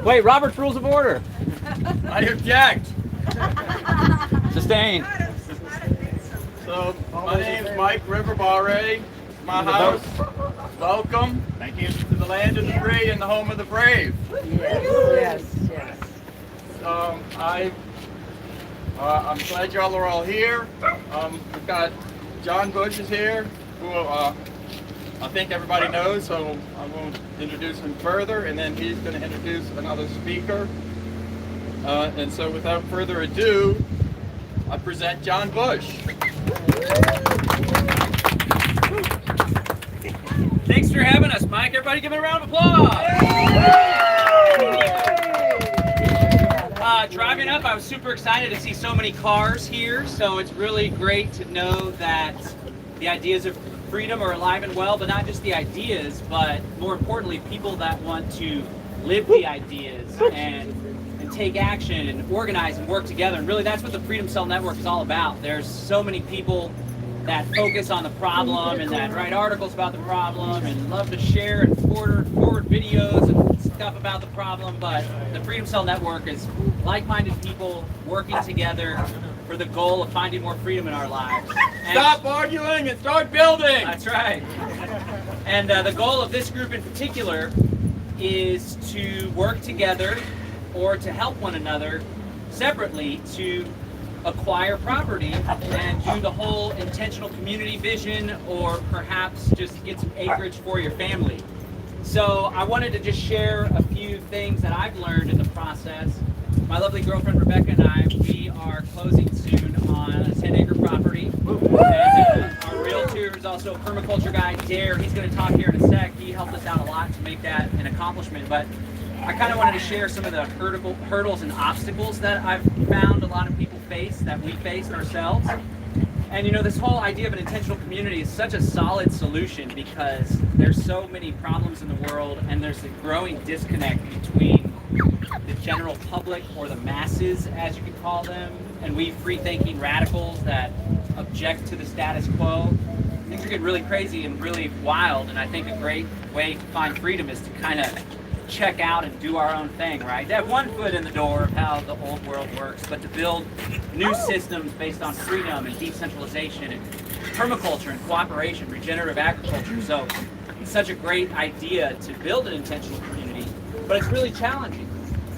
Wait, Robert's Rules of Order. I object. Sustained. So, my name's Mike Riverbare. My house. Welcome. Thank you. To the land of the free and the home of the brave. Yes. I'm glad y'all are all here. We've got John Bush is here, who I think everybody knows, so I won't introduce him further, and then he's going to introduce another speaker. And so without further ado, I present John Bush. Thanks for having us, Mike. Everybody give it a round of applause. Driving up, I was super excited to see so many cars here, so it's really great to know that the ideas of freedom are alive and well, but not just the ideas, but more importantly, people that want to live the ideas and take action and organize and work together. And really that's what the Freedom Cell Network is all about. There's so many people that focus on the problem and that write articles about the problem and love to share and forward videos and stuff about the problem, but the Freedom Cell Network is like-minded people working together for the goal of finding more freedom in our lives. And Stop arguing and start building! that's right. And the goal of this group in particular is to work together or to help one another separately to acquire property and do the whole intentional community vision, or perhaps just get some acreage for your family. So I wanted to just share a few things that I've learned in the process. My lovely girlfriend Rebecca and I, we are closing soon on a 10-acre property. And our realtor is also a permaculture guy, Dare. He's going to talk here in a sec. He helped us out a lot to make that an accomplishment. But I kind of wanted to share some of the hurdles and obstacles that I've found a lot of people face, that we faced ourselves. And you know, this whole idea of an intentional community is such a solid solution because there's so many problems in the world, and there's a growing disconnect between the general public, or the masses as you could call them, and we free-thinking radicals that object to the status quo. Things are getting really crazy and really wild, and I think a great way to find freedom is to kind of check out and do our own thing, right? To have one foot in the door of how the old world works, but to build new systems based on freedom and decentralization and permaculture and cooperation, regenerative agriculture. So it's such a great idea to build an intentional community, but it's really challenging.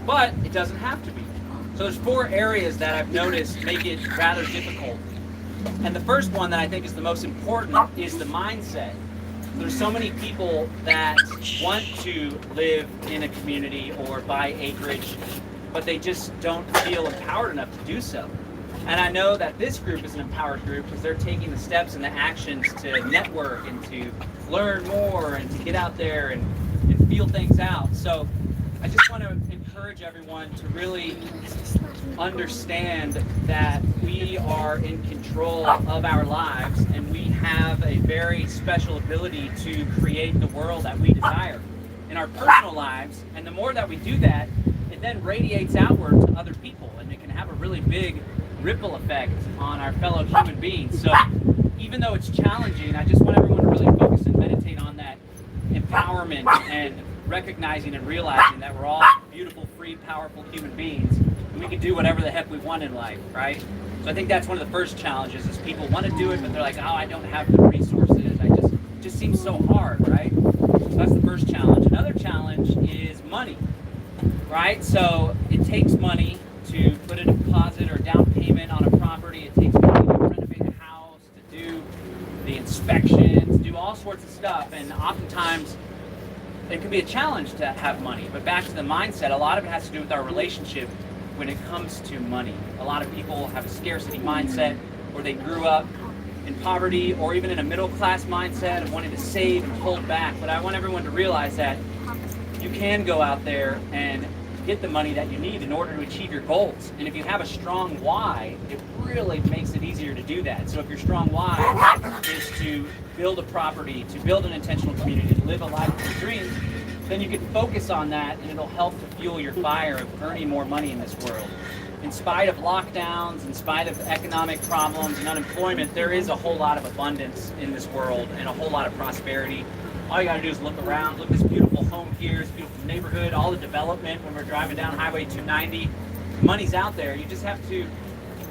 But it doesn't have to be. So there's 4 areas that I've noticed make it rather difficult. And the first one that I think is the most important is the mindset. There's so many people that want to live in a community or buy acreage, but they just don't feel empowered enough to do so. And I know that this group is an empowered group because they're taking the steps and the actions to network and to learn more and to get out there and feel things out. So I just want to encourage everyone to really understand that we are in control of our lives, and we have a very special ability to create the world that we desire in our personal lives. And the more that we do that, it then radiates outward to other people, and it can have a really big ripple effect on our fellow human beings. So even though it's challenging, I just want everyone to really focus and meditate on that empowerment and recognizing and realizing that we're all beautiful, free, powerful human beings, and we can do whatever the heck we want in life, right? So I think that's one of the first challenges, is people want to do it, but they're like, oh, I don't have the resources. It just seems so hard, right? So that's the first challenge. Another challenge is money, right? So it takes money to put a deposit or down payment on a property. It takes money to renovate the house, to do the inspections, do all sorts of stuff, and oftentimes it can be a challenge to have money. But back to the mindset, a lot of it has to do with our relationship when it comes to money. A lot of people have a scarcity mindset, or they grew up in poverty, or even in a middle class mindset of wanting to save and hold back. But I want everyone to realize that you can go out there and get the money that you need in order to achieve your goals. And if you have a strong why, it really makes it easier to do that. So if your strong why is to build a property, to build an intentional community, to live a life of your dreams, then you can focus on that, and it'll help to fuel your fire of earning more money in this world. In spite of lockdowns, in spite of economic problems and unemployment, there is a whole lot of abundance in this world and a whole lot of prosperity. all you got to do is look around. Look at this beautiful home here, this beautiful neighborhood, all the development when we're driving down Highway 290. Money's out there. You just have to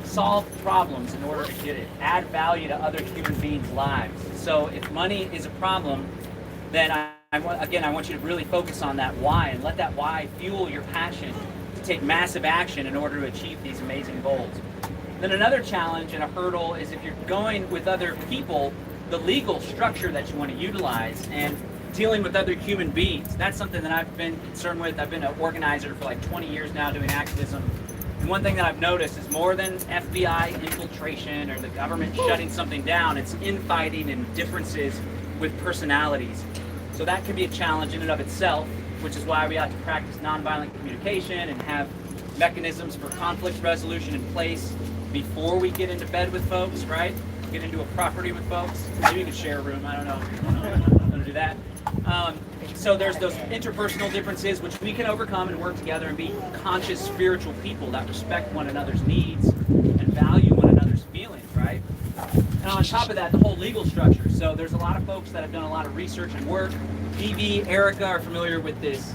solve problems in order to get it. Add value to other human beings' lives. So if money is a problem, then I want you to really focus on that why and let that why fuel your passion to take massive action in order to achieve these amazing goals. Then another challenge and a hurdle is if you're going with other people, the legal structure that you want to utilize and dealing with other human beings. That's something that I've been concerned with. I've been an organizer for like 20 years now doing activism. And one thing that I've noticed is more than FBI infiltration or the government shutting something down, it's infighting and differences with personalities. So that can be a challenge in and of itself, which is why we have to practice nonviolent communication and have mechanisms for conflict resolution in place before we get into bed with folks, right? Get into a property with folks. Maybe you could share a room, I don't know. I'm gonna do that. So there's those interpersonal differences which we can overcome and work together and be conscious spiritual people that respect one another's needs and value one another's feelings, right? And on top of that, the whole legal structure. So there's a lot of folks that have done a lot of research and work. Evie, Erica are familiar with this,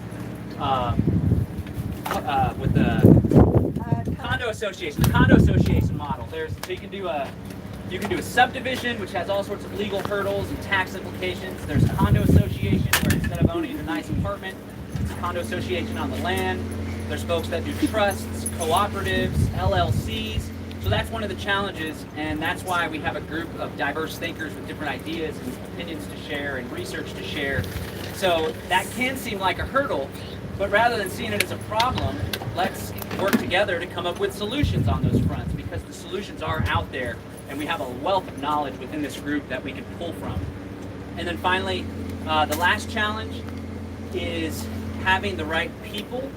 with the condo association, the condo association model. So you can do a subdivision, which has all sorts of legal hurdles and tax implications. There's a condo association where instead of owning a nice apartment, it's a condo association on the land. There's folks that do trusts, cooperatives, LLCs. So that's one of the challenges, and that's why we have a group of diverse thinkers with different ideas and opinions to share and research to share. So that can seem like a hurdle, but rather than seeing it as a problem, let's work together to come up with solutions on those fronts, because the solutions are out there, and we have a wealth of knowledge within this group that we can pull from. And then finally, the last challenge is having the right people.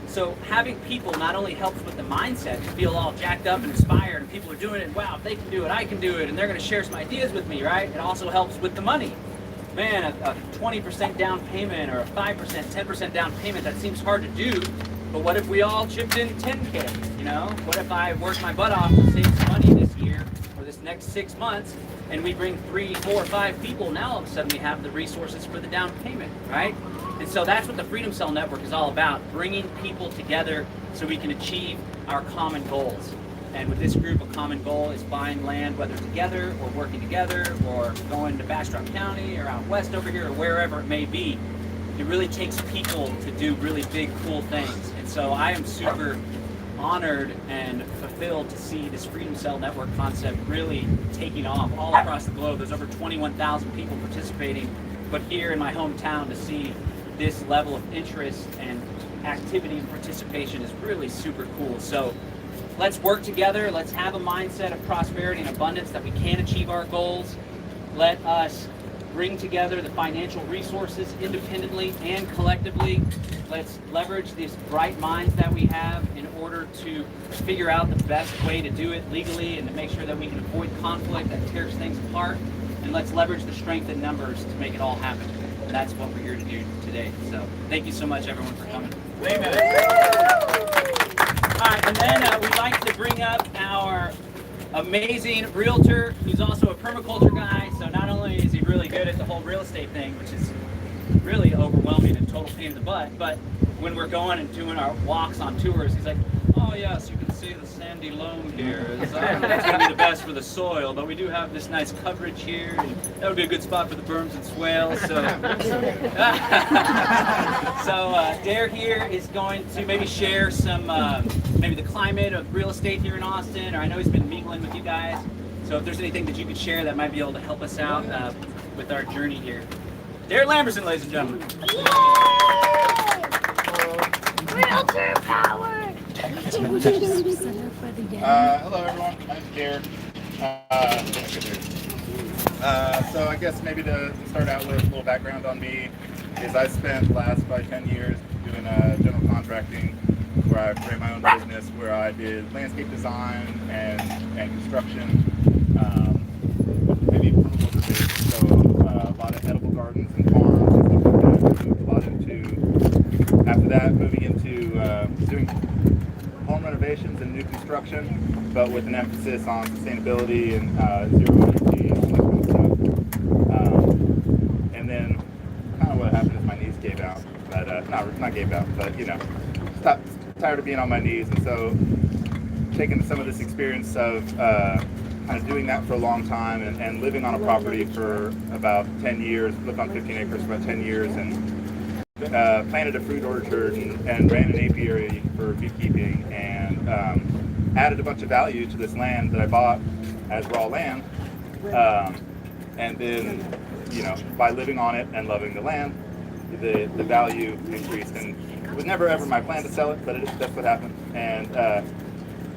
So having people not only helps with the mindset to feel all jacked up and inspired, and people are doing it, wow, if they can do it, I can do it, and they're going to share some ideas with me, right? It also helps with the money. Man, a 20% down payment or a 5%, 10% down payment, that seems hard to do, but what if we all chipped in 10K, you know? What if I worked my butt off to save some money this year or this next 6 months, and we bring 3, 4, 5 people, now all of a sudden we have the resources for the down payment, right? And so that's what the Freedom Cell Network is all about, bringing people together so we can achieve our common goals. And with this group, a common goal is buying land, whether together or working together or going to Bastrop County or out west over here or wherever it may be. It really takes people to do really big, cool things. And so I am super honored and fulfilled to see this Freedom Cell Network concept really taking off all across the globe. There's over 21,000 people participating, but here in my hometown to see this level of interest and activity and participation is really super cool. So let's work together. Let's have a mindset of prosperity and abundance that we can achieve our goals. Let us bring together the financial resources independently and collectively. Let's leverage these bright minds that we have in order to figure out the best way to do it legally and to make sure that we can avoid conflict that tears things apart. And let's leverage the strength in numbers to make it all happen. That's what we're here to do today. So thank you so much, everyone, for coming. Amen. All right, and then we'd like to bring up our amazing realtor who's also a permaculture guy. So not only is he really good at the whole real estate thing, which is really overwhelming and total pain in the butt, but when we're going and doing our walks on tours, he's like, oh yes, you can see the sandy loam here. I don't know if it's going to be the best for the soil, but we do have this nice coverage here, and that would be a good spot for the berms and swales. So, Dare here is going to maybe share some, maybe the climate of real estate here in Austin, or I know he's been mingling with you guys. So if there's anything that you could share that might be able to help us out with our journey here. Dare Lamberson, ladies and gentlemen. Realtor power! Hello everyone, my name's Garrett. So I guess maybe to start out with a little background on me is I spent the last probably 10 years doing general contracting, where I ran my own business, where I did landscape design and construction, maybe permaculture based, so a lot of edible gardens and farms and stuff like that. Moved a lot into, after that, moving into doing home renovations and new construction, but with an emphasis on sustainability and zero energy and all that kind of stuff. And then not gave up, but tired of being on my knees, and so taking some of this experience of kind of doing that for a long time and living on a property for about 10 years, lived on 15 acres for about 10 years, and planted a fruit orchard and ran an apiary for beekeeping, and added a bunch of value to this land that I bought as raw land. And then, by living on it and loving the land, the value increased. And it was never ever my plan to sell it, but that's what happened. And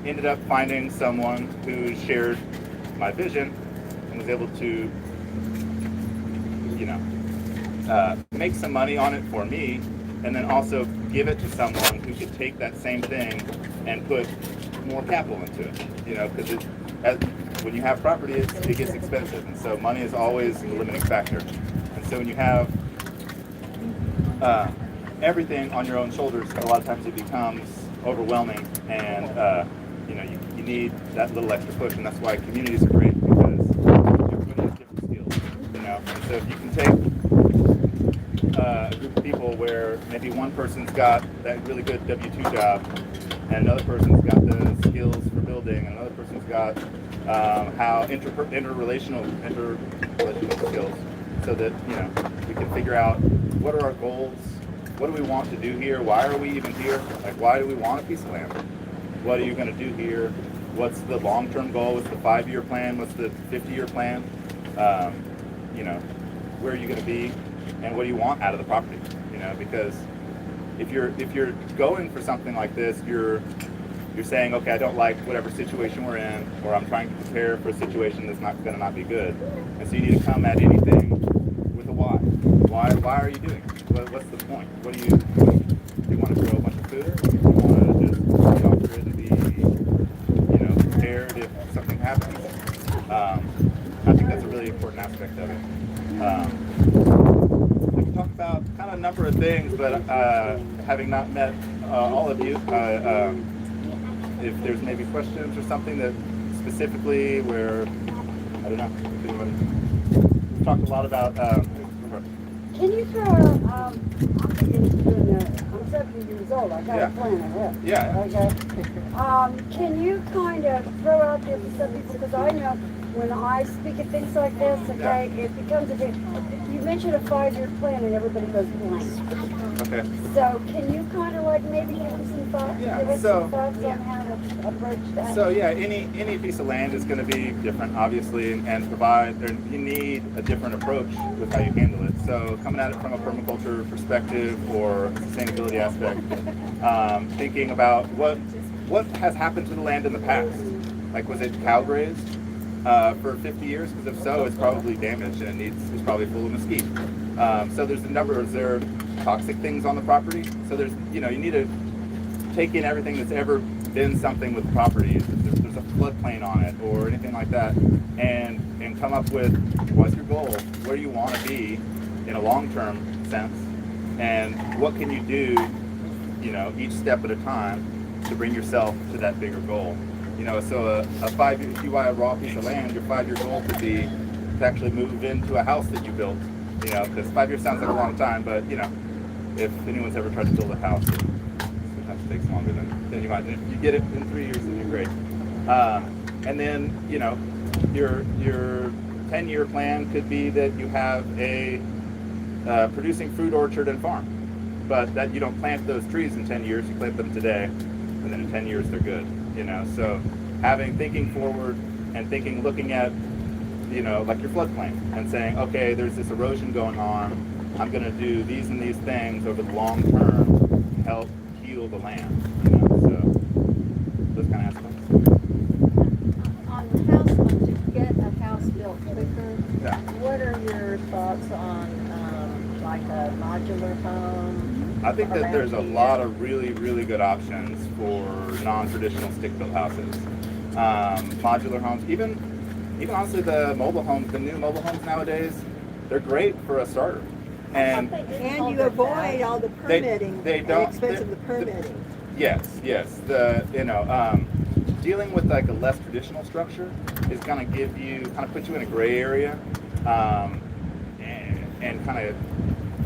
ended up finding someone who shared my vision and was able to, make some money on it for me, and then also give it to someone who could take that same thing and put more capital into it. Because when you have property, it gets expensive, and so money is always the limiting factor. And so when you have everything on your own shoulders, a lot of times it becomes overwhelming, and you need that little extra push, and that's why communities are great, because everybody has different skills. And so if you can take a group of people where maybe one person's got that really good W-2 job, and another person's got the skills for building, and another person's got how interrelational skills, so that we can figure out what are our goals, what do we want to do here, why are we even here, like why do we want a piece of land, what are you going to do here, what's the long-term goal, what's the 5-year plan, what's the 50-year plan, where are you going to be, and what do you want out of the property, because if you're going for something like this, you're saying, okay, I don't like whatever situation we're in, or I'm trying to prepare for a situation that's not going to not be good. And so you need to come at anything with a why. Why are you doing it? What's the point? Do you want to grow a bunch of food? Do you want to just get off grid and be, prepared if something happens? I think that's a really important aspect of it. We can talk about kind of a number of things, but having not met all of you, if there's maybe questions or something that specifically where, I don't know, we've talked a lot about. Can you throw out, I'm 70 years old, I got a plan ahead. Yeah. Okay. Can you kind of throw out there for some people, because I know when I speak of things like this, okay, it becomes a big, you mentioned a 5-year plan and everybody goes blank. Okay. So can you kind of like maybe give us some thoughts, some thoughts on how to approach that? So yeah, any piece of land is going to be different, obviously, and you need a different approach with how you handle it. So coming at it from a permaculture perspective or sustainability aspect, thinking about what has happened to the land in the past. Like, was it cow grazed for 50 years? Because if so, it's probably damaged and it's probably full of mesquite. So there's a number of there are toxic things on the property. So there's you need to take in everything that's ever been something with the property. If there's a floodplain on it or anything like that, and come up with what's your goal, where you want to be in a long-term sense, and what can you do, each step at a time to bring yourself to that bigger goal. So if you buy a raw piece of land, your 5-year goal could be to actually move into a house that you built. Because 5 years sounds like a long time, but if anyone's ever tried to build a house, it sometimes takes longer than you might. If you get it in 3 years, then you're great. And then your 10-year plan could be that you have a producing fruit orchard and farm, but that you don't plant those trees in 10 years. You plant them today, and then in 10 years they're good. So thinking forward and looking at like your floodplain and saying, okay, there's this erosion going on. I'm going to do these and these things over the long term to help heal the land. So those kind of aspects. On the house hunt, to get a house built quicker, Yeah. what are your thoughts on like a modular home? I think that around there's a here? lot of really, really good options for non-traditional stick-built houses. Modular homes, even honestly the mobile homes, the new mobile homes nowadays, they're great for a starter. And you avoid all the permitting, they the don't- expense of the permitting. yes. Dealing with like a less traditional structure is going to put you in a gray area, and kind of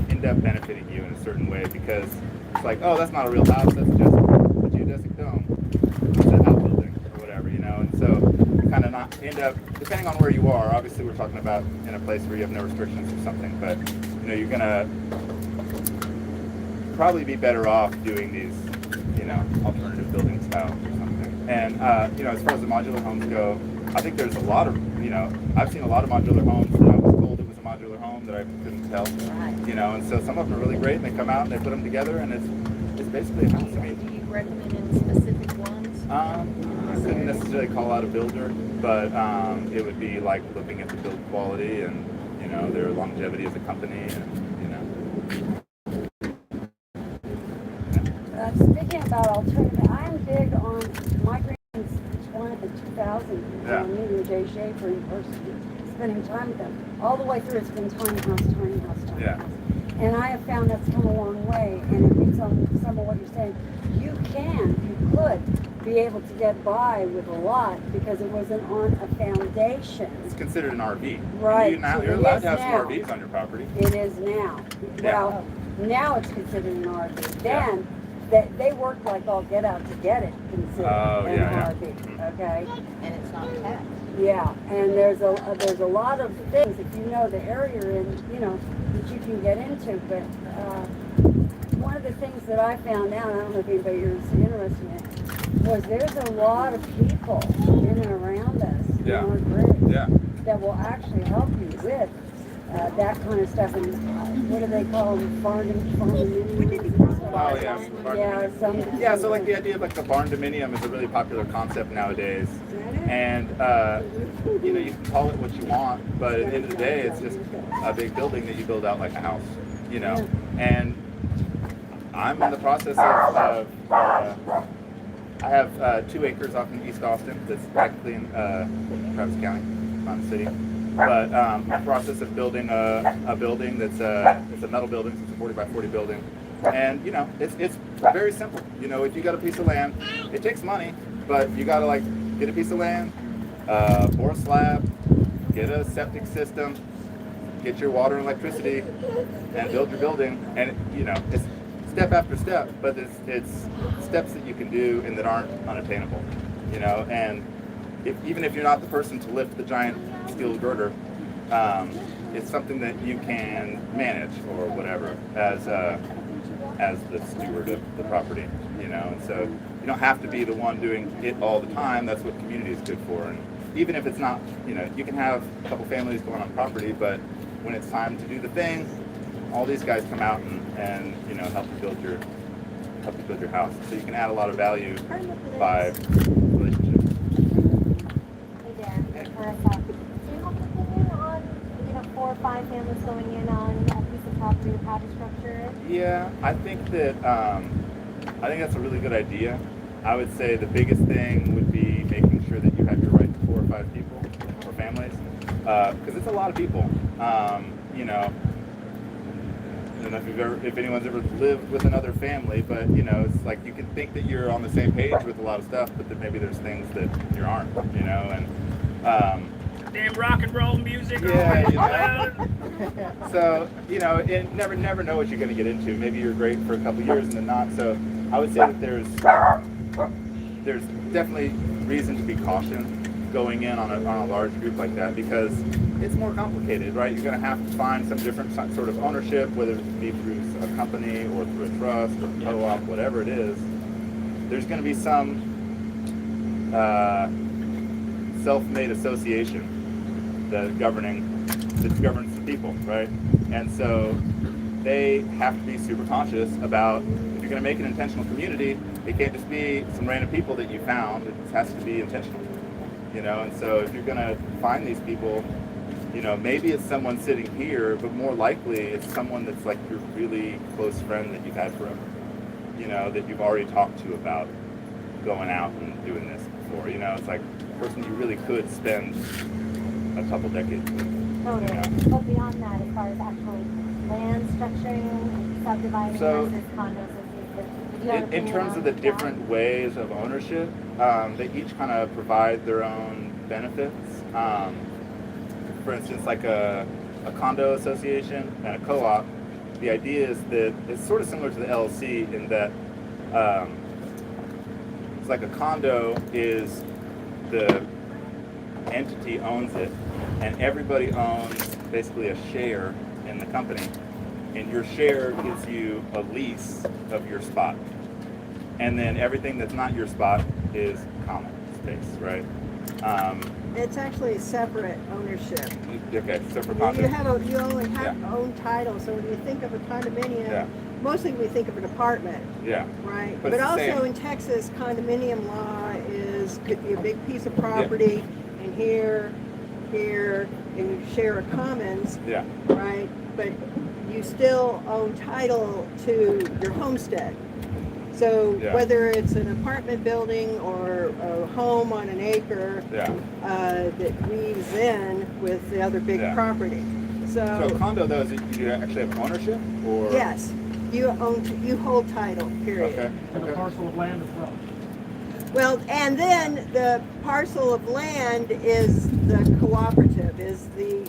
end end up benefiting you in a certain way, because it's like, oh, that's not a real house, that's just a geodesic dome, it's an outbuilding or whatever, you know. And so you kind of not end up, depending on where you are, obviously we're talking about in a place where you have no restrictions or something, but you know, you're gonna probably be better off doing these, you know, alternative building styles or something. And you know, as far as the modular homes go, I think there's a lot of, you know, I've seen a lot of modular homes where I was told it was a modular home that I couldn't tell, Right. you know. And so some of them are really great, and they come out and they put them together, and it's basically a house. I mean, Do you recommend any specific ones? I couldn't necessarily call out a builder, but it would be like looking at the build quality and, you know, their longevity as a company, and you know. Speaking about alternative, I'm big on my grandsons wanted the 2000 Yeah. meeting with Jay Schaefer in person, spending time with them. All the way through, it's been tiny house, tiny house, tiny Yeah. house. And I have found that's come a long way, and it beats on some of what you're saying. You could be able to get by with a lot because it wasn't on a foundation. It's considered an RV. Right. You're It allowed is to have now. some RVs on your property. It is now. Yeah. Well, now it's considered an RV. Yeah. Then, they work like all get out to get it considered Oh, an yeah, RV. Okay? And it's not taxed. Yeah, and there's a lot of things, if you know the area you're in, you know, that you can get into. But one of the things that I found out, I don't know if anybody here is interested in it, was there's a lot of people in and around us Yeah. in our group Yeah. that will actually help you with that kind of stuff. And what do they call them? Farming. Oh yeah. Yeah, some. Yeah, so like the idea of like the barn dominium is a really popular concept nowadays, and you know, you can call it what you want, but at the end of the day, it's just a big building that you build out like a house, you know. And I'm in the process of I have 2 acres off in East Austin that's practically in Travis County, not the city. But I'm in the process of building a building that's it's a metal building, so it's a 40 by 40 building. And you know, it's very simple. You know, if you got a piece of land, it takes money, but you gotta like get a piece of land, pour a slab, get a septic system, get your water and electricity, and build your building. And you know, it's step after step, but it's steps that you can do and that aren't unattainable. You know, and even if you're not the person to lift the giant steel girder, it's something that you can manage or whatever as the steward of the property, you know. And so you don't have to be the one doing it all the time. That's what community is good for. And even if it's not, you know, you can have a couple families going on property, but when it's time to do the thing, all these guys come out and you know, help you build your house. So you can add a lot of value by relationships. Hey there, Marissa. Do you have an opinion on, 4 or 5 families going in on a piece of property with how to structure it? Yeah, I think that's a really good idea. I would say the biggest thing would be making sure that you have your right to 4 or 5 people or families, because it's a lot of people. You know, I don't know if anyone's ever lived with another family, but you know, it's like you can think that you're on the same page with a lot of stuff, but then maybe there's things that you aren't. You know, and Damn rock and roll music. yeah, you know. So, you know, and never know what you're going to get into. Maybe you're great for a couple years and then not. So I would say that there's definitely reason to be cautious going in on a large group like that, because it's more complicated, right? You're going to have to find some different sort of ownership, whether it be through a company or through a trust or co-op, whatever it is. There's going to be some self-made association that governs the people, right? And so they have to be super conscious about, if you're going to make an intentional community, it can't just be some random people that you found. It has to be intentional, you know. And so if you're going to find these people, you know, maybe it's someone sitting here, but more likely it's someone that's like your really close friend that you've had forever, you know, that you've already talked to about going out and doing this before. You know, it's like a person you really could spend a couple decades with. Totally. Yeah. But beyond that, as far as actually land structuring, subdividing So, versus condos, do you have an in opinion terms on of the that? different ways of ownership, they each kind of provide their own benefits. For instance, like a condo association and a co-op the idea is that it's sort of similar to the LLC in that it's like a condo is the entity owns it, and everybody owns basically a share in the company, and your share gives you a lease of your spot, and then everything that's not your spot is common space, right? It's actually separate ownership. Okay, separate condo. You only have own title, so when you think of a condominium, mostly we think of an apartment. Yeah. Right. But But it's the also same. in Texas, condominium law could be a big piece of property, and here, and you share a commons. Yeah. Right. But you still own title to your homestead. So whether it's an apartment building or a home on an acre that weaves in with the other big property. So a condo though, is it, you actually have ownership, or? Yes, you hold title, period. Okay. And a parcel of land as well. Well, and then the parcel of land is the cooperative, is the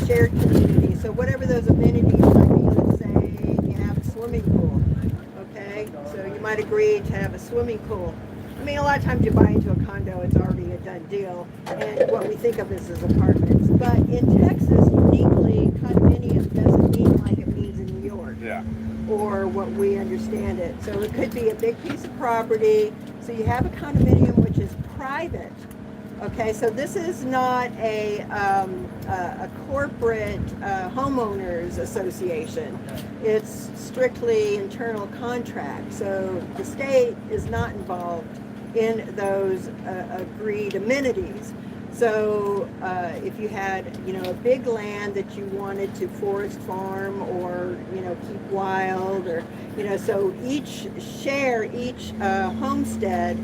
shared community. So whatever those amenities might be, let's say you have a swimming pool, okay? So you might agree to have a swimming pool. I mean, a lot of times you buy into a condo, it's already a done deal, and what we think of as apartments. But in Texas, uniquely, condominium doesn't mean like it means in New York. Yeah. Or what we understand it. So it could be a big piece of property. So you have a condominium which is private. Okay, so this is not a corporate homeowners association. It's strictly internal contract. So the state is not involved in those agreed amenities. So if you had, a big land that you wanted to forest farm or, keep wild or, so each homestead,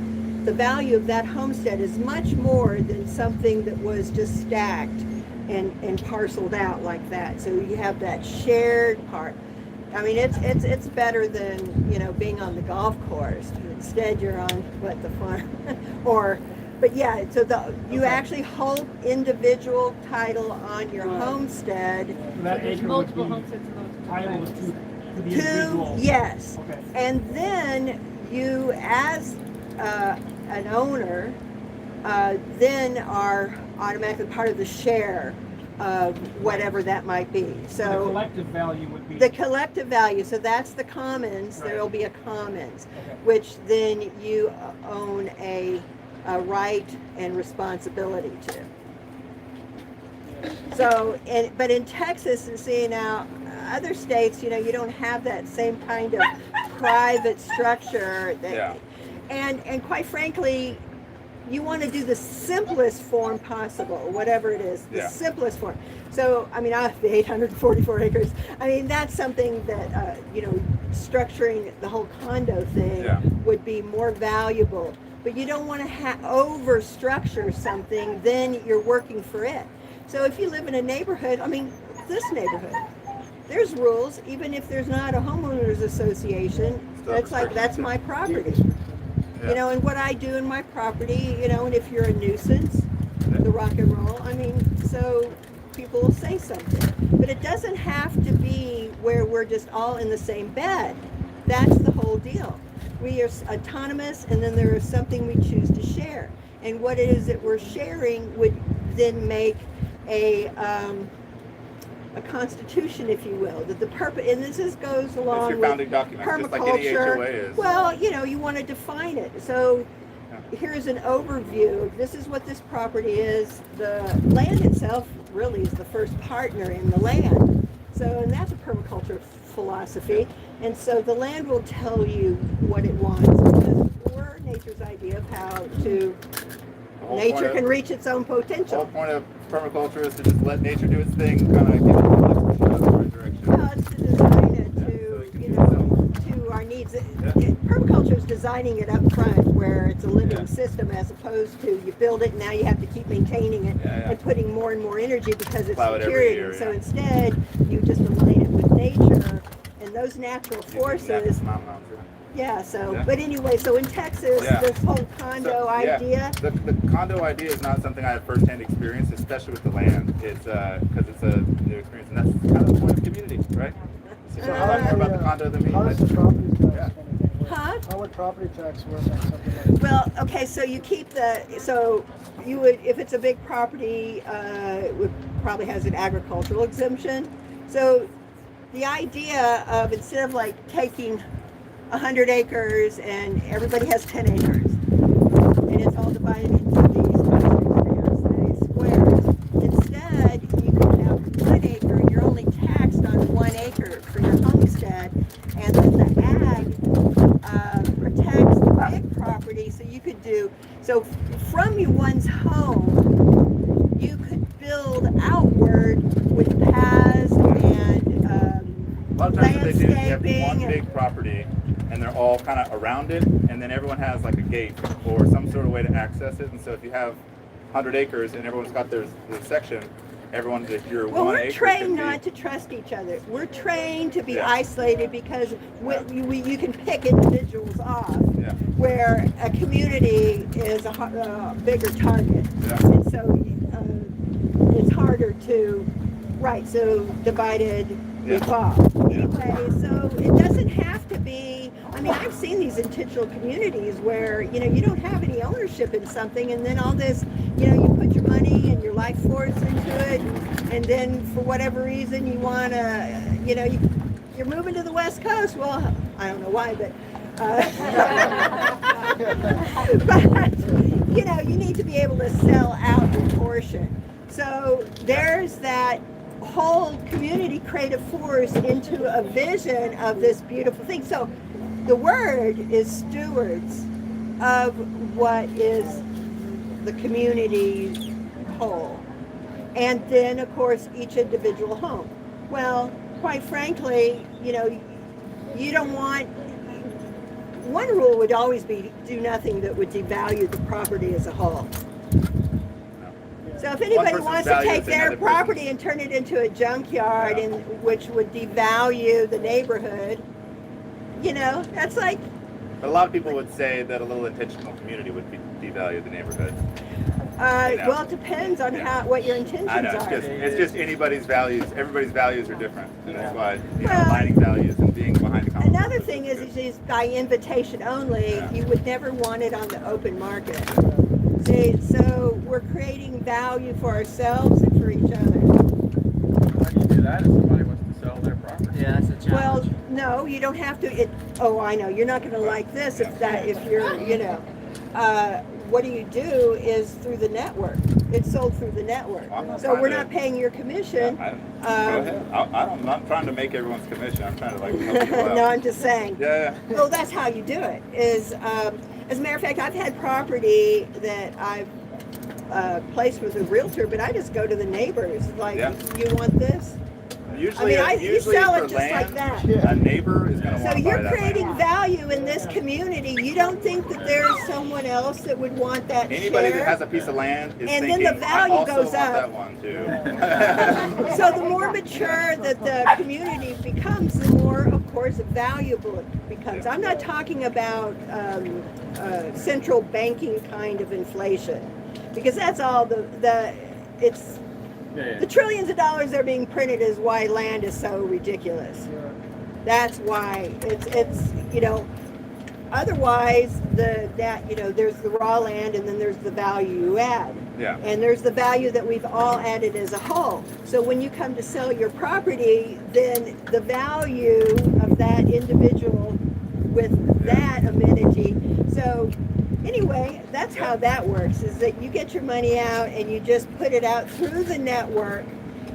the value of that homestead is much more than something that was just stacked and parceled out like that. So you have that shared part. I mean, it's better than, being on the golf course. Instead, you're on, the farm or... But yeah, so you actually hold individual title on your homestead. So that acre Multiple would be homesteads and multiple title times. to the individual. Yes. Okay. And then you, as an owner, then are automatically part of the share of whatever that might be. So the collective value would be the collective value. So that's the commons. Right. There will be a commons, Okay. which then you own a right and responsibility to. So, but in Texas, and see now, other states, you don't have that same kind of private structure. And quite frankly, you want to do the simplest form possible, whatever it is, the simplest form. So, I mean, I have 844 acres. I mean, that's something that, structuring the whole condo thing would be more valuable. But you don't want to over-structure something, then you're working for it. So if you live in a neighborhood, I mean, this neighborhood, there's rules, even if there's not a homeowners association, that's like, that's my property. And what I do in my property, and if you're a nuisance, the rock and roll, I mean, so people will say something. But it doesn't have to be where we're just all in the same bed. That's the whole deal. We are autonomous, and then there is something we choose to share. And what it is that we're sharing would then make a constitution, if you will. That the purpose, and this goes along your with founding document, permaculture. just like any HOA is. Well, you want to define it. So here's an overview. This is what this property is. The land itself really is the first partner in the land. So, and that's a permaculture philosophy. And so the land will tell you what it wants, because we're nature's idea of how to nature can reach its own The whole potential. point of permaculture is to just let nature do its thing, kind of give it a push in the right direction. Well, it's to design it So to, it can be to our needs. Permaculture is designing it up front where it's a living system, as opposed to you build it and now you have to keep maintaining it and putting more and more energy because it's Plow it every security. year, So instead, you just align it with nature and those natural forces. Yeah, so, but anyway, so in Texas, this whole condo idea. The condo idea is not something I have firsthand experience, especially with the land. It's because it's a new experience, and that's kind of the point of community, right? You know more about the condo than me. How does the property tax Yeah. kind of thing work? Huh? How would property tax work on something like that? Well, okay, so you keep you would, if it's a big property, it would probably has an agricultural exemption. So the idea of, instead of like taking 100 acres and everybody has 10 acres, and it's all divided into these squares, instead you can have 1 acre and you're only taxed on 1 acre for your homestead, and then the ag protects the big property, so you could do, so from one's home, you could build outward with paths and A lot of times what they do is you have landscaping one and- big property and they're all kind of around it, and then everyone has like a gate or some sort of way to access it. And so if you have 100 acres and everyone's got their section, everyone's, if you're Well, 1 we're acre, trained can be- not to trust each other. We're trained to be Yeah. isolated because you can pick individuals off, Yeah. where a community is a bigger target. Yeah. And so it's harder to, right, so divided we Yeah. fall. Anyway, so it doesn't have to be, I mean, I've seen these intentional communities where, you don't have any ownership in something, and then all this, you put your money and your life force into it, and then for whatever reason you want to, you're moving to the West Coast. Well, I don't know why, but but you need to be able to sell out your portion. So there's that whole community creative force into a vision of this beautiful thing. So the word is stewards of what is the community whole, and then of course each individual home. Well, quite frankly, you don't want, one rule would always be do nothing that would devalue the property as a whole. So if anybody person's wants to value take is their another property and turn it into a junkyard, Yeah. which would devalue the neighborhood, that's like, But a lot of people would say that a little intentional community would devalue the neighborhood. well, it depends on what your intentions I know, are. it's just anybody's values, everybody's values are different. And that's why, Well, aligning values and being behind the common Another purpose thing is good. by invitation only. Yeah. You would never want it on the open market. See, so we're creating value for ourselves and for each other. How do you do that if somebody wants to sell their property? Yeah, that's a challenge. Well, no, you don't have to. I know you're not going to like this if you're, what do you do is through the network. It's sold through the network. I'm not So trying we're to- not paying your commission. Go ahead. I'm not trying to make everyone's commission. I'm trying to help people out. No, I'm just saying. Yeah. Well, that's how you do it. As a matter of fact, I've had property that I've placed with a realtor, but I just go to the neighbors. Like, Yeah. you want this? Usually, you sell for it just land, like that. a neighbor is going to So want to buy you're that creating land. value in this community. You don't think that there's someone else that would want that Anybody share? that has a piece of land is And then thinking, the value I also goes want up. that one too. So the more mature that the community becomes, the more, of course, valuable it becomes. I'm not talking about central banking kind of inflation, because that's all it's the trillions of dollars that are being printed is why land is so ridiculous. That's why it's otherwise there's the raw land, and then there's the value you add. Yeah. And there's the value that we've all added as a whole. So when you come to sell your property, then the value of that individual with that amenity. So anyway, that's how that works, is that you get your money out and you just put it out through the network,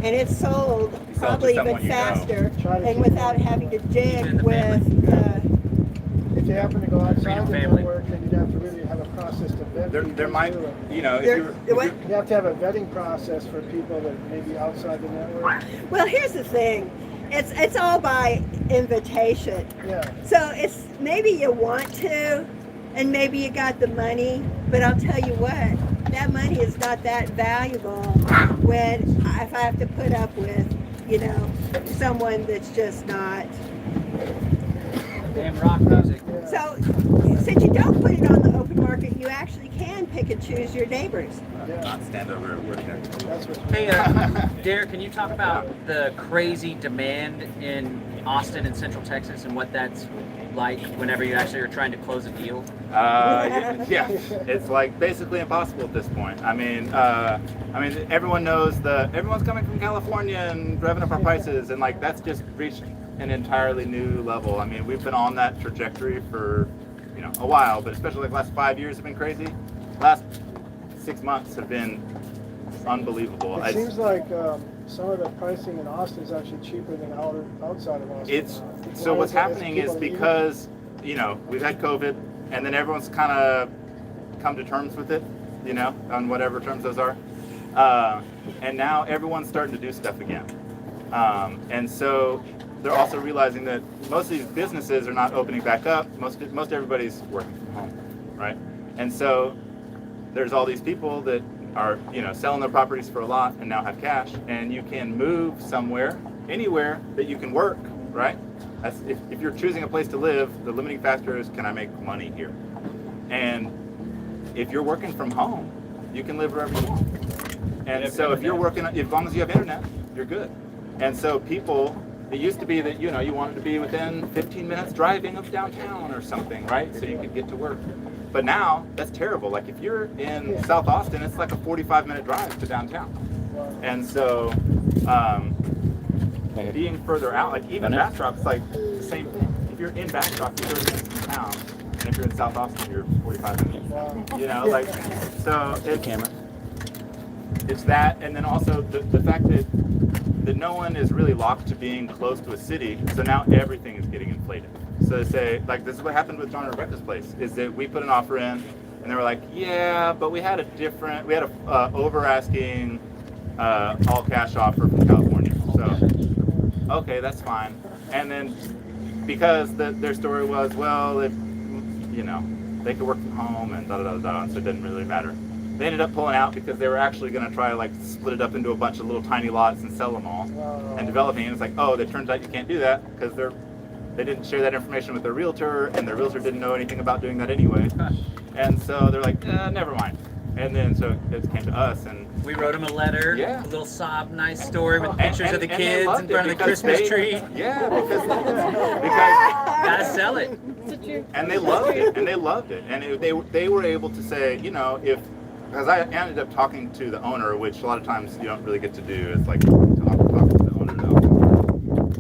and it's sold You sell it to probably someone even you know. faster Try to and keep without having to Keep it in dig the with If you happen to go outside Freedom the family. network, then you'd have to really have a process to vet there people might, too. if There- you're, what? You have to have a vetting process for people that may be outside the network. Well, here's the thing. It's all by invitation. Yeah. So it's maybe you want to, and maybe you got the money, but I'll tell you what, that money is not that valuable if I have to put up with, someone that's just not. Damn rock music. So since you don't put it on the open market, you actually can pick and choose your neighbors. not stand over at work there. That's what. Hey, Derek, can you talk about the crazy demand in Austin and Central Texas and what that's like whenever you actually are trying to close a deal? Yeah, it's like basically impossible at this point. I mean, everyone knows everyone's coming from California and driving up our prices, and like that's just reached an entirely new level. I mean, we've been on that trajectory for a while, but especially like the last 5 years have been crazy. Last 6 months have been unbelievable. It seems like some of the pricing in Austin is actually cheaper than outside of Austin. So what's happening is because we've had COVID, and then everyone's kind of come to terms with it, on whatever terms those are, and now everyone's starting to do stuff again, and so they're also realizing that most of these businesses are not opening back up. Most everybody's working from home, right? And so there's all these people that are selling their properties for a lot and now have cash, and you can move somewhere, anywhere that you can work, right? That's, if you're choosing a place to live, the limiting factor is, can I make money here? And if you're working from home, you can live wherever you want. And so if you're working, as long as you have internet, you're good. And so people, it used to be that you wanted to be within 15 minutes driving of downtown or something, right? So you could get to work. But now that's terrible. Like if you're in South Austin, it's like a 45-minute drive to downtown. And so being further out, like even Bastrop, it's like the same thing. If you're in Bastrop, you're 30 minutes from town, and if you're in South Austin, you're 45 minutes. Like so it's that, and then also the fact that no one is really locked to being close to a city. So now everything is getting inflated. So they say, like, this is what happened with John and Rebecca's place, is that we put an offer in, and they were like, yeah, but we had a over asking all cash offer from California. So, okay, that's fine. And then because their story was, well, if they could work from home and so it didn't really matter. They ended up pulling out because they were actually going to try to split it up into a bunch of little tiny lots and sell them all and developing. And it's like, oh, it turns out you can't do that because they didn't share that information with their realtor, and their realtor didn't know anything about doing that anyway. And so they're like, never mind. And then so it came to us, and we wrote them a letter, a little sob, nice story with pictures of the kids in front of the Christmas tree. Yeah, because gotta sell it. And they loved it, and they were able to say, because I ended up talking to the owner, which a lot of times you don't really get to do. It's like talk to the owner though.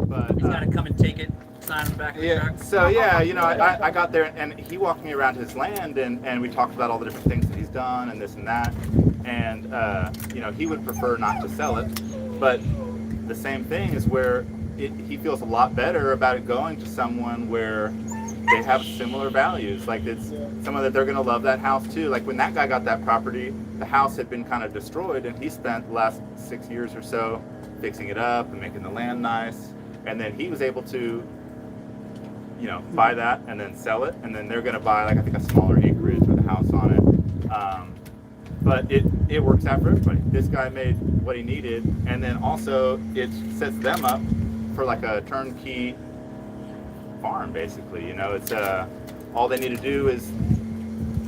But he's got to come and take it, sign on the back of the truck. So I got there, and he walked me around his land, and we talked about all the different things that he's done and this and that. And he would prefer not to sell it, but the same thing is where he feels a lot better about it going to someone where they have similar values. Like it's someone that they're going to love that house too. Like when that guy got that property, the house had been kind of destroyed, and he spent the last 6 years or so fixing it up and making the land nice. And then he was able to, buy that and then sell it. And then they're going to buy I think a smaller acreage with a house on it. But it works out for everybody. This guy made what he needed, and then also it sets them up for like a turnkey farm, basically. It's all they need to do is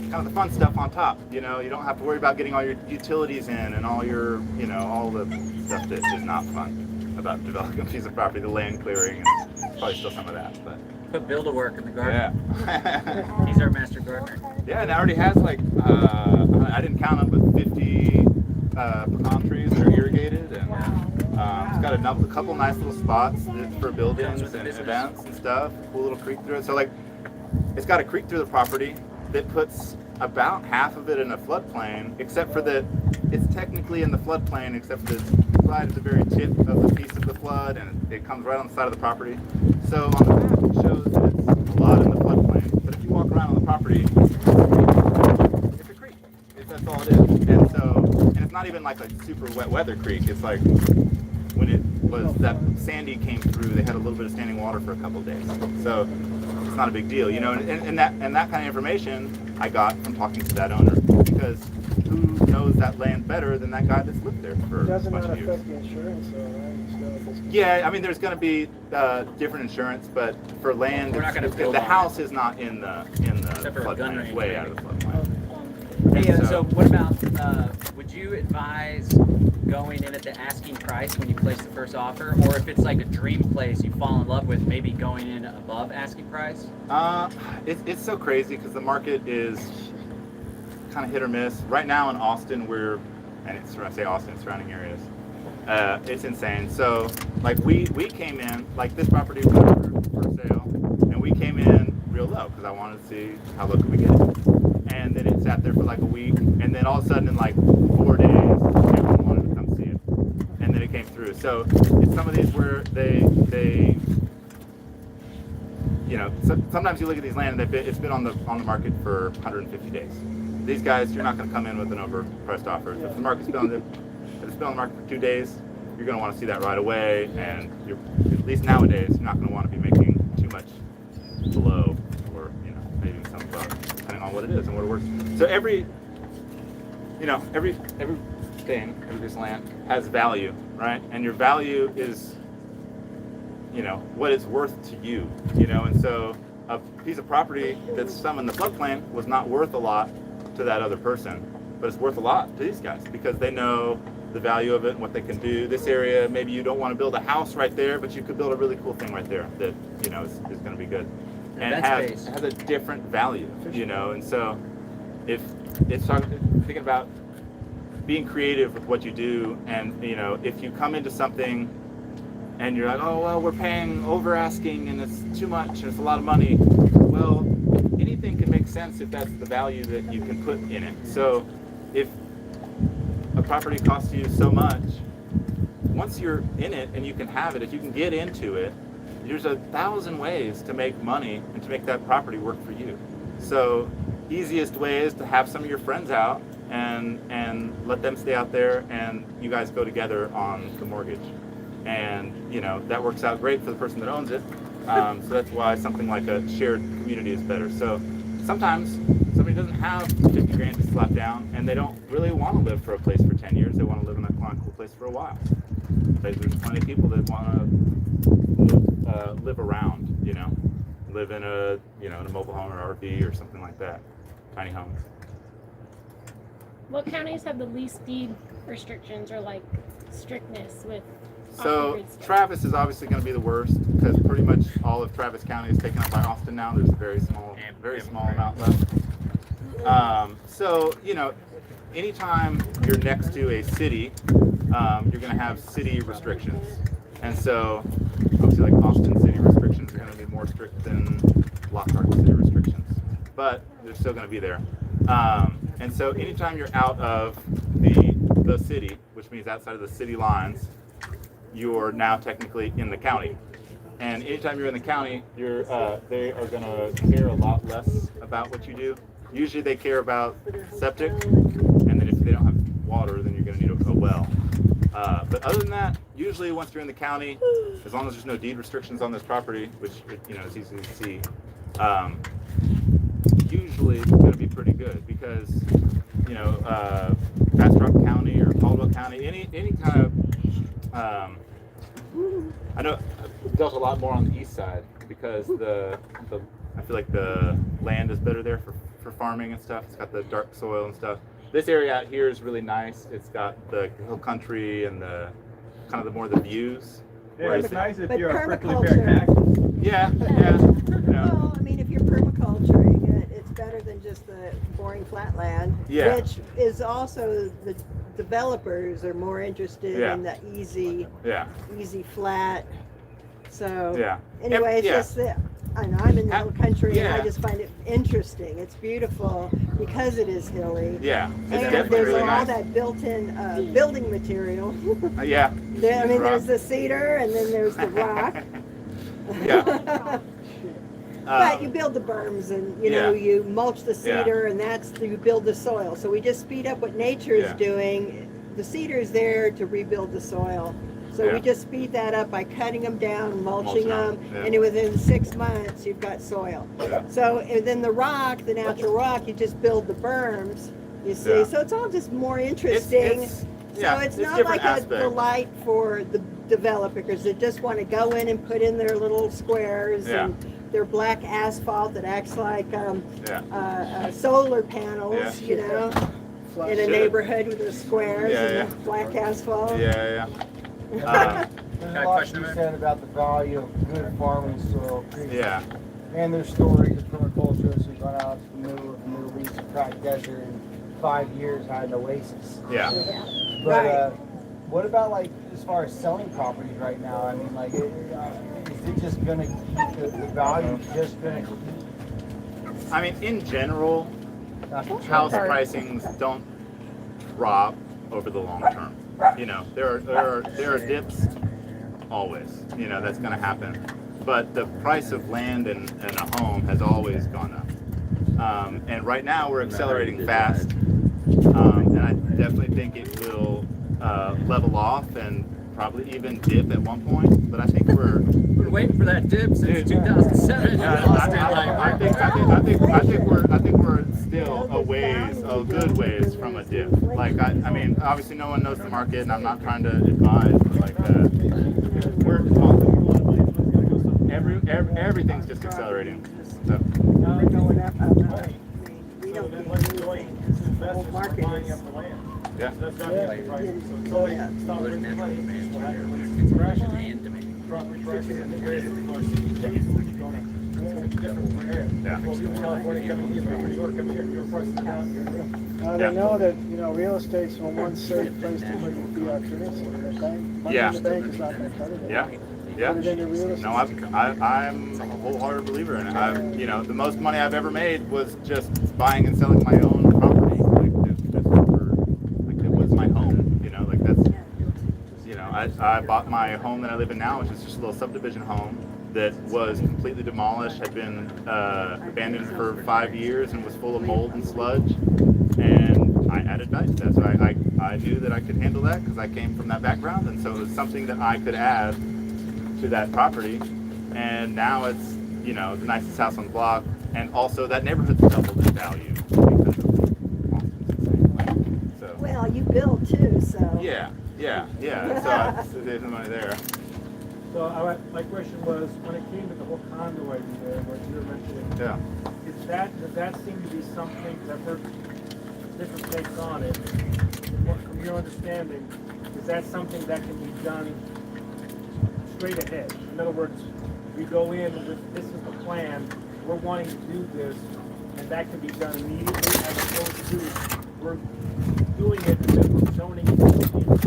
kind of the fun stuff on top. You don't have to worry about getting all your utilities in and all your all the stuff that is not fun about developing a piece of property, the land clearing, and probably still some of that. But put Build-A-Work in the garden. Yeah. He's our master gardener. Yeah, and it already has I didn't count them, but 50 pecan trees that are irrigated, and it's got a couple nice little spots for buildings and events and stuff. Cool little creek through it. So it's got a creek through the property that puts about half of it in a floodplain, except for that it's technically in the floodplain, except for that it's right at the very tip of the piece of the flood, and it comes right on the side of the property. So on the map it shows that it's a lot in the floodplain, but if you walk around on the property, it's a creek. That's all it is. And it's not even like a super wet weather creek. It's like when it was that Sandy came through, they had a little bit of standing water for a couple of days. So it's not a big deal, and that kind of information I got from talking to that owner, because who knows that land better than that guy that's lived there for a bunch of years. It doesn't affect the insurance though, right? Yeah, I mean there's going to be different insurance, but for land, we're not going to build the on house is not in the floodplain. It's way out of the floodplain. Hey, so what about, would you advise going in at the asking price when you place the first offer, or if it's like a dream place you fall in love with, maybe going in above asking price? It's so crazy because the market is kind of hit or miss. Right now in Austin, and it's, when I say Austin, surrounding areas, it's insane. So like we came in, like this property was for sale, and we came in real low because I wanted to see how low could we get it. And then it sat there for like a week, and then all of a sudden in like 4 days, everyone wanted to come see it, and then it came through. So it's some of these where they you know, sometimes you look at these land and it's been on the market for 150 days. These guys, you're not going to come in with an overpriced offer. If the market's been on the market for 2 days, you're going to want to see that right away, and you're, at least nowadays, you're not going to want to be making too much below, or you know, maybe some above, depending on what it is and what it works. So every piece of land has value, right? And your value is, you know, what it's worth to you, you know. And so a piece of property that's some in the floodplain was not worth a lot to that other person, but it's worth a lot to these guys because they know the value of it and what they can do. This area, maybe you don't want to build a house right there, but you could build a really cool thing right there that, you know, is going to be good. And it has a different value, you know. And so if it's thinking about being creative with what you do, and, you know, if you come into something and you're like, oh, well, we're paying over asking and it's too much and it's a lot of money. Well, anything can make sense if that's the value that you can put in it. So if a property costs you so much, once you're in it and you can have it, if you can get into it, there's 1,000 ways to make money and to make that property work for you. So easiest way is to have some of your friends out and let them stay out there, and you guys go together on the mortgage. And, you know, that works out great for the person that owns it. So that's why something like a shared community is better. So sometimes somebody doesn't have 50 grand to slap down, and they don't really want to live for a place for 10 years. They want to live in a cool place for a while. But there's plenty of people that want to live around, you know, live in a, you know, in a mobile home or RV or something like that, tiny homes. What counties have the least deed restrictions or like strictness with? So Travis is obviously going to be the worst because pretty much all of Travis County is taken up by Austin now. There's a very small amount left. So, you know, anytime you're next to a city, you're going to have city restrictions. And so obviously like Austin city restrictions are going to be more strict than Lockhart city restrictions, but they're still going to be there. And so anytime you're out of the city, which means outside of the city lines, you're now technically in the county. And anytime you're in the county, they are going to care a lot less about what you do. Usually they care about septic, and then if they don't have water, then you're going to need a well. But other than that, usually once you're in the county, as long as there's no deed restrictions on this property, which, you know, is easy to see, usually it's going to be pretty good because, you know, Bastrop County or Caldwell County, any kind of, I know I've dealt a lot more on the east side because I feel like the land is better there for farming and stuff. It's got the dark soil and stuff. This area out here is really nice. It's got the hill country and the kind of the views. Yeah, it's nice if you're a prickly permaculture. pear cactus. Yeah. You know. Well, I mean, if you're permaculturing it, it's better than just the boring flatland, Yeah. which is also the developers are more interested in the easy flat. So anyway, it's just that I know I'm in the hill country and I just find it interesting. It's beautiful because it is hilly. Yeah, it's and definitely there's really all nice. that built-in building material. Yeah. I mean, there's the cedar and then there's the rock. Yeah. But you build the berms and, you know, you mulch the cedar and you build the soil. So we just speed up what nature is doing. The cedar is there to rebuild the soil. So we just speed that up by cutting them down, mulching them, and within 6 months you've got soil. So and then the rock, the natural rock, you just build the berms, you see. So it's all just more interesting. So it's not like a delight for the developers that just want to go in and put in their little squares and their black asphalt that acts like solar panels, you know. flat. in a neighborhood with the squares Yeah, and yeah. the black asphalt. Yeah. There's Um, a lot to be said about the value of good farming soil. yeah. And there's stories of permaculturists who've gone out to the Middle East and cracked desert in 5 years had an oasis. Yeah. But Right. what about like as far as selling properties right now? I mean, like, is it just gonna keep the value just gonna keep? I mean, in general, Not the house trend. pricings don't drop over the long term. You know, there are dips always. You know, that's going to happen. But the price of land and a home has always gone up. And right now we're accelerating fast. And I definitely think it will level off and probably even dip at one point. But I think we're been waiting for that dip since 2007. I think we're still a good ways from a dip. Like I mean, obviously no one knows the market, and I'm not trying to advise, but like everything's just accelerating. So. We're going up. We don't get anything. The whole market is. Yeah. They know that, you know, real estate's one safe place to put your fiat currency. The bank, money in the bank is not going to cut it. Yeah. Put it in your real estate. No, I'm a wholehearted believer in it. You know, the most money I've ever made was just buying and selling my own property. It was my home. You know, like that's. You know, I bought my home that I live in now, which is just a little subdivision home that was completely demolished, had been abandoned for 5 years, and was full of mold and sludge. And I added value to that, so I knew that I could handle that because I came from that background, and so it was something that I could add to that property. And now it's, you know, the nicest house on the block, and also that neighborhood's doubled in value because of Austin's insane. So Well, you build too, so. yeah. So there's the money there. So my question was, when it came to the whole condo idea, what you were mentioning, Yeah. does that seem to be something, because I've heard different takes on it, from your understanding, is that something that can be done straight ahead? In other words, we go in with, this is the plan, we're wanting to do this, and that can be done immediately, as opposed to, we're doing it, and then we're zoning it afterwards.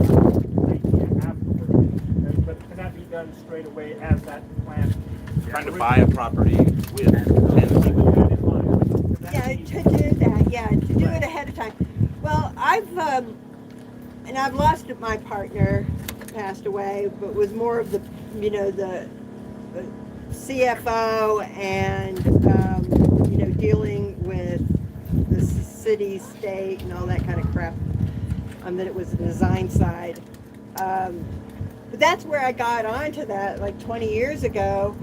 But can that be done straight away as that plan? Trying to buy a property with 10 people. Yeah, to do that, to do it ahead of time. Well, I've lost my partner, passed away, but was more of the, you know, the CFO and, you know, dealing with the city, state, and all that kind of crap. That it was the design side. But that's where I got onto that, like 20 years ago.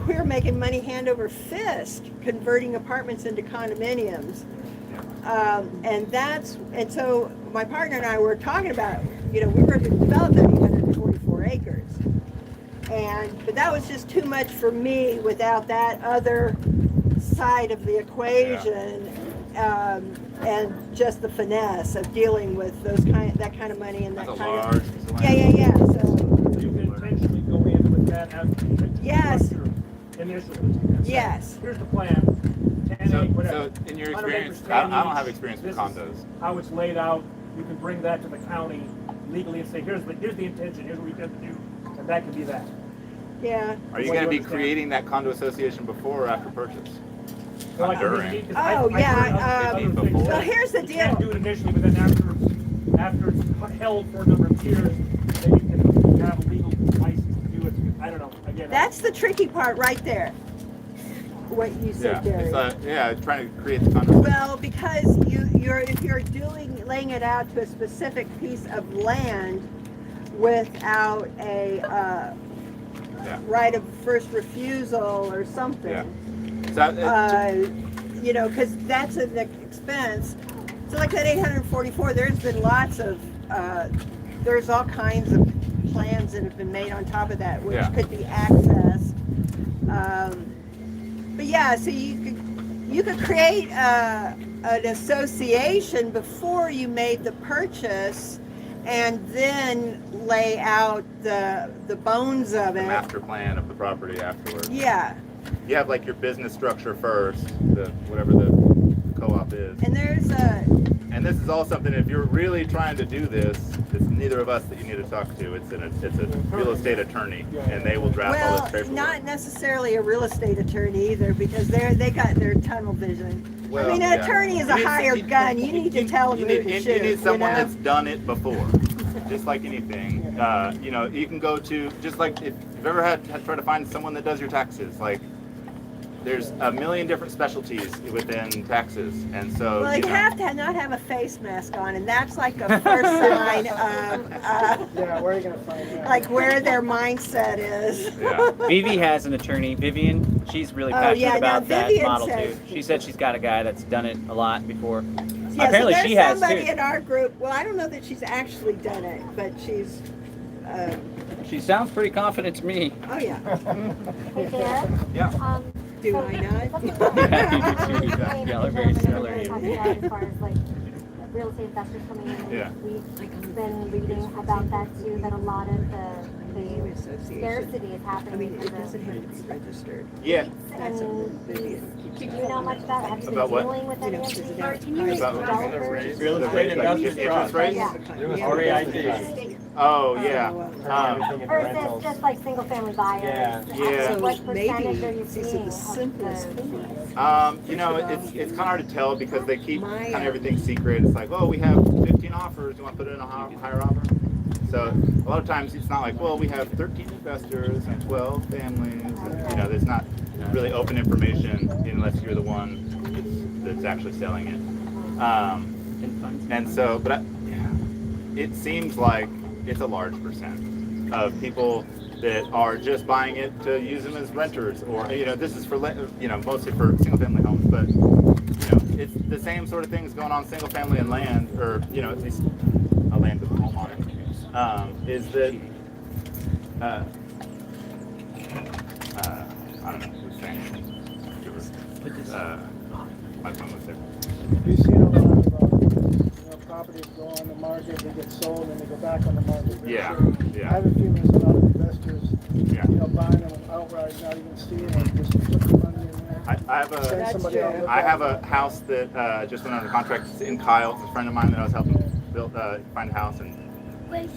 We were making money hand over fist, converting apartments into condominiums. And so my partner and I were talking about, you know, we were to develop that 844 acres. But that was just too much for me without that other side of the equation. And just the finesse of dealing with that kind of money and that That's kind a large of. piece of land. Yeah. So You can intentionally go in with that as Yes. initially. And say, yes. Here's the plan, 10 So, whatever. so in your 100 experience, acres, I 10 don't have each. experience with This is condos. how it's laid out. You can bring that to the county legally and say, here's the intention, here's what we intend to do, and that can be that. Yeah. Are you What going to do be you understand? creating that condo association before or after purchase? So like, During. because Oh, I've yeah, heard other things before. Well, that here's the you can't deal. do it initially, but then after it's held for a number of years, then you can have a legal license to do it. I don't know. Again, That's the tricky part right there. What you Yeah, said, Gary. it's trying to create the condo. Well, because if you're laying it out to a specific piece of land without a right of first refusal or something, you know, because that's an expense. So like that 844, there's been lots of, there's all kinds of plans that have been made on top of that, which could be accessed. But yeah, so you could create an association before you made the purchase, and then lay out the bones of The it. master plan of the property afterwards. Yeah, You have like your business structure first, whatever the co-op is. and there's And this is all something, if you're really trying to do this, it's neither of us that you need to talk to. It's a real estate attorney, and they will draft all this well, paperwork. not necessarily a real estate attorney either, because they got their tunnel vision. Well, I mean, an yeah. attorney is a hired gun. You need to tell them who to shoot. You need someone you know? that's done it before, just like anything. You know, you can go to, just like if you've ever had tried to find someone that does your taxes, like there's a million different specialties within taxes, and so Well, you have to not have a face mask on, and that's like a first sign of Yeah, where are you gonna find that? like where their mindset is. Yeah. Vivi has an attorney, Vivian. She's really Oh, passionate yeah, no, about that Vivian model says- too. She said she's got a guy that's done it a lot before. Yeah, Apparently so there's she has somebody too. in our group. Well, I don't know that she's actually done it, but she's. She sounds pretty confident to me. Oh yeah. Hey there. Yeah. Do so I not? something that Y'all are very similar. As far as like real estate investors coming in, Yeah. we've been reading about that too. That a lot of the scarcity is I happening mean, it because doesn't of have to be registered. Yeah. That's a and Vivian. do you know much about? Have you been About what? dealing with any of these About developers? Real the estate rate, like investors interest rates? Yeah. REIT. Oh yeah. Or is this just like single family buyers? Yeah. Like, what So percentage are maybe you these are seeing the of simplest the things. You know, it's kind of hard to tell because they keep My, kind of everything secret. It's like, oh, we have 15 offers. You want to put it in a higher offer? So a lot of times it's not like, well, we have 13 investors and 12 families. And, you know, there's not really open information unless you're the one that's actually selling it. And so, but it seems like it's a large percent of people that are just buying it to use them as renters, or you know, this is for mostly for single-family homes, but you know, it's the same sort of things going on single-family and land, or you know, at least a land with a home on it. Is that I don't know who's saying. My phone was there. We've seen a lot of properties go on the market, they get sold, and they go back on the market. very Yeah, quick. yeah. I have a feeling there's a lot of investors, Yeah. buying them outright, not even seeing them, just put the money in there. I have Send a somebody out to look I at have it. a house that just went under contract. It's in Kyle. It's a friend of mine that I was helping find a house, and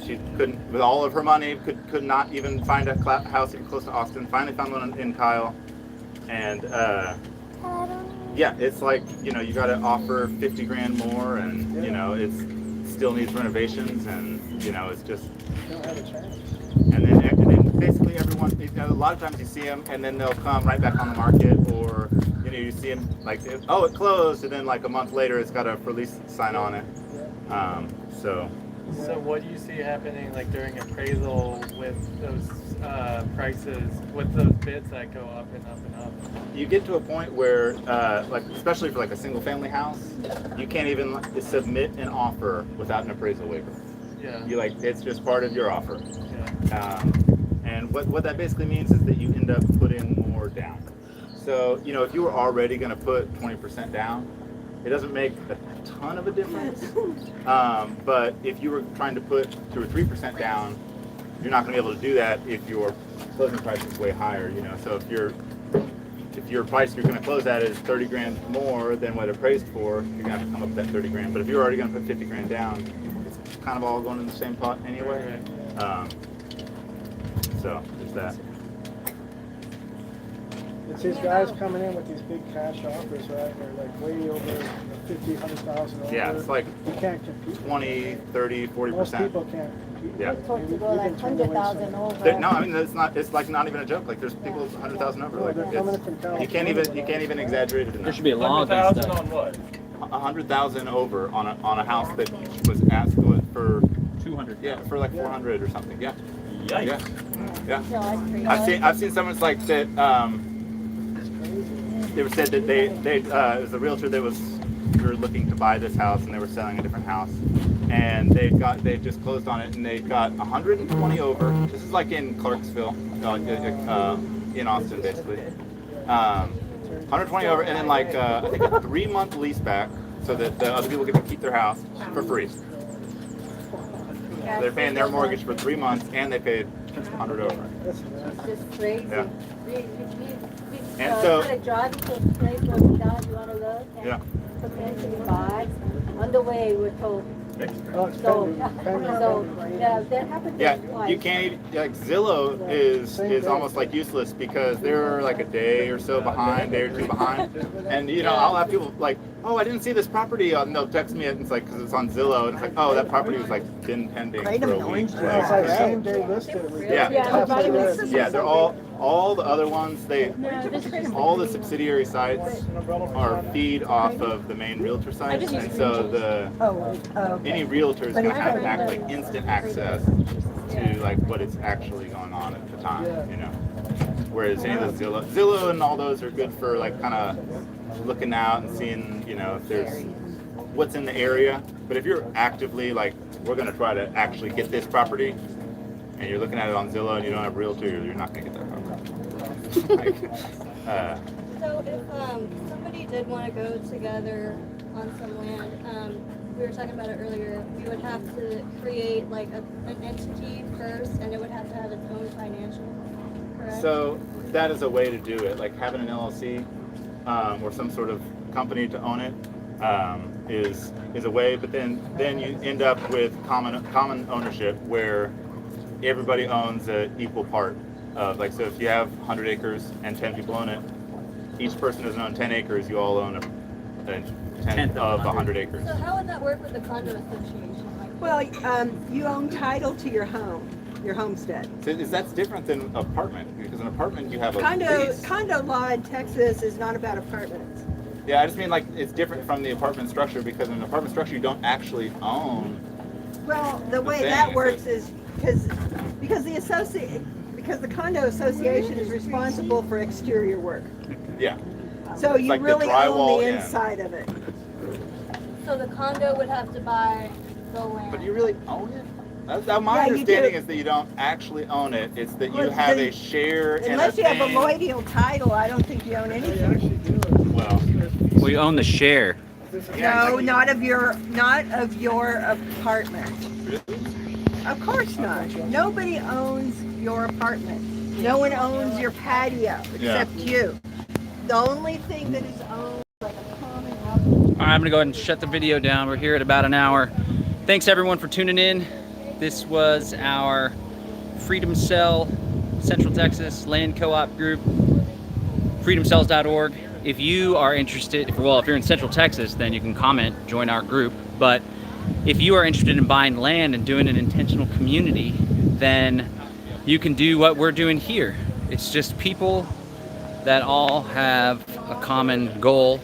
she couldn't, with all of her money, could not even find a house even close to Austin. Finally found one in Kyle, and yeah, it's like, you know, you got to offer 50 grand more, and you know, it still needs renovations, and you know, it's just. You don't have a chance. And then basically everyone, you know, a lot of times you see them and then they'll come right back on the market, or you know, you see them like, oh, it closed, and then like a month later it's got a release sign on it. So what do you see happening like during appraisal with those prices, with those bids that go up and up and up? You get to a point where, like especially for like a single family house, you can't even submit an offer without an appraisal waiver. Yeah. You like, it's just part of your offer. Yeah. And what that basically means is that you end up putting more down. So, you know, if you were already going to put 20% down, it doesn't make a ton of a difference. But if you were trying to put 2 or 3% down, you're not going to be able to do that if your closing price is way higher. You know, so if your price you're going to close at is 30 grand more than what it appraised for, you're going to have to come up with that 30 grand. But if you're already going to put 50 grand down, it's kind of all going in the same pot anyway. So there's that. It's these guys coming in with these big cash offers, right? They're like way over 50, 100,000 over. Yeah, it's like You can't compete. 20, 30, 40%. Most people can't compete. Yeah. Supposed to go like 100,000 over. No, I mean it's like not even a joke. Like there's people 100,000 over. No, Like they're coming it's, from California. you can't even exaggerate it enough. There should be a law against 100,000 that. on what? 100,000 over on a house that was asked for 200. Yeah, for like 400 or something. Yeah. Yikes. Yeah. No, that's pretty I've seen someone's like that. They were said that it was a realtor that we were looking to buy this house, and they were selling a different house, and they just closed on it, and they got 120 over. This is like in Clarksville, in Austin, basically. 120 over, and then like I think a 3-month lease back. so that the other people get to keep their house for free. So they're paying their mortgage for 3 months, and they paid 100 over. It's just crazy. Yeah. We And so- started driving to a place where we thought you want to look, and Yeah. potentially buy. On the way, we're told. Oh, it's So, pending. yeah, that happened Yeah, twice. you can't even, like Zillow is almost like useless because they're like a day or so behind, day or two behind. And you know, I'll have people like, oh, I didn't see this property, and they'll text me and it's like, because it's on Zillow, and it's like, oh, that property was like been pending Great, for I'm a in week. Orange Yeah, it's like same day listed. Yeah. Yeah, they're all the other ones, all the subsidiary sites are feed off of the main realtor sites, and so any realtor is going to have like instant access to like what is actually going on at the time, you know. Whereas any of the Zillow and all those are good for like kind of looking out and seeing, you know, if there's what's in the area. But if you're actively like, we're going to try to actually get this property, and you're looking at it on Zillow and you don't have a realtor, you're not going to get that property. So if somebody did want to go together on some land, we were talking about it earlier, we would have to create like an entity first, and it would have to have its own financial, correct? So that is a way to do it, like having an LLC or some sort of company to own it is a way, but then you end up with common ownership where everybody owns an equal part. Like, so if you have 100 acres and 10 people own it, each person doesn't own 10 acres, you all own a tenth of 100 acres. So how would that work with the condo association? Like, Well, you own title to your home, your homestead. So that's different than apartment, because an apartment you have a lease. Condo law in Texas is not about apartments. Yeah, I just mean like it's different from the apartment structure, because in an apartment structure you don't actually own. Well, the way that works is because the condo association is responsible for exterior work. Yeah. So It's you like the really drywall, own the yeah. inside of it. so the condo would have to buy the land. But you really own it? My Yeah, you understanding do. is that you don't actually own it. It's that you Well, have a share in Unless a you have a thing. loyal title, I don't think you own anything. Well, We own the share. No, not of your apartment. Of course not. Nobody owns your apartment. No one owns your patio except you. The only thing that is owned like a common All right, I'm gonna go ahead and shut the video down. We're here at about an hour. Thanks everyone for tuning in. This was our Freedom Cell Central Texas Land Co-op group, freedomcells.org. If you are interested, if you're in Central Texas, then you can comment, join our group. But if you are interested in buying land and doing an intentional community, then you can do what we're doing here. It's just people that all have a common goal,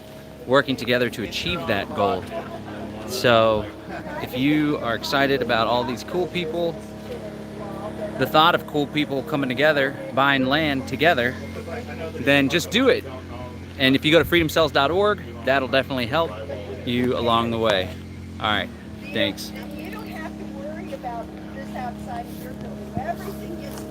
working together to achieve that goal. So if you are excited about all these cool people, the thought of cool people coming together, buying land together, then just do it. And if you go to freedomcells.org, that'll definitely help you along the way. All right, thanks. You don't have to worry about this outside of your building. Everything gets